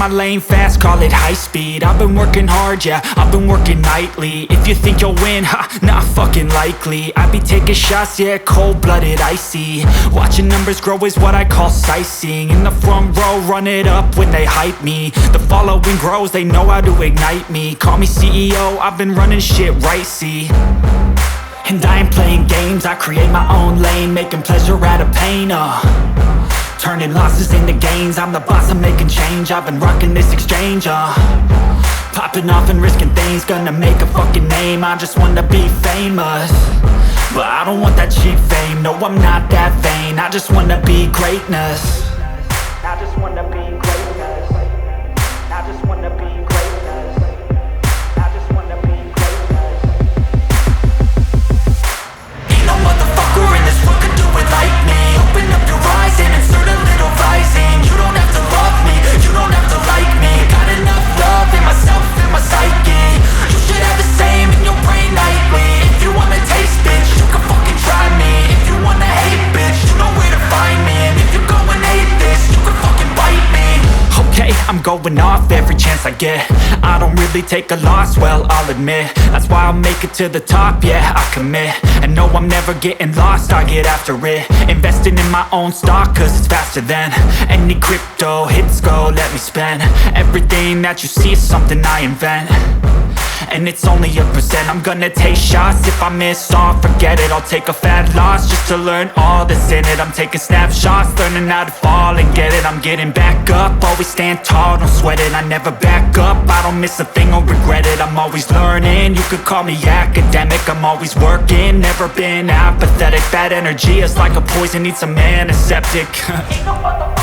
my lane fast, call it high speed. I've been working hard, yeah, I've been working nightly. If you think you'll win, ha, not fucking likely. I be taking shots, yeah, cold-blooded, icy. Watching numbers grow is what I call sightseeing. In the front row, run it up when they hype me. The following grows, they know how to ignite me. Call me CEO, I've been running shit right, see. And I ain't playing games, I create my own lane, making pleasure out of pain, turning losses into gains. I'm the boss, I'm making change. I've been rocking this exchange, popping off and risking things. Gonna make a fucking name, I just wanna be famous. But I don't want that cheap fame, no I'm not that vain. I just wanna be greatness. I just wanna be greatness. I just wanna be greatness. I just wanna be greatness. Ain't no motherfucker in this world could do it like me. Open up your eyes and insert a little rising. You don't have to love me, you don't have to like me. Got enough love in myself, in my psyche. You should have the same in your brain nightly. If you wanna taste, bitch, you can fucking try me. If you wanna hate, bitch, you know where to find me. And if you go and hate this, you can fucking bite me. Okay, I'm going off every chance I get. I don't really take a loss, well, I'll admit. That's why I'll make it to the top, yeah, I commit. And no, I'm never getting lost, I get after it. Investing in my own stock, cause it's faster than any crypto hits go, let me spend. Everything that you see is something I invent. And it's only a percent. I'm gonna take shots. If I miss all, forget it. I'll take a fat loss just to learn all that's in it. I'm taking snapshots, learning how to fall and get it. I'm getting back up, always stand tall, don't sweat it. I never back up, I don't miss a thing or regret it. I'm always learning, you could call me academic. I'm always working, never been apathetic. Bad energy is like a poison, needs a antiseptic. Ain't no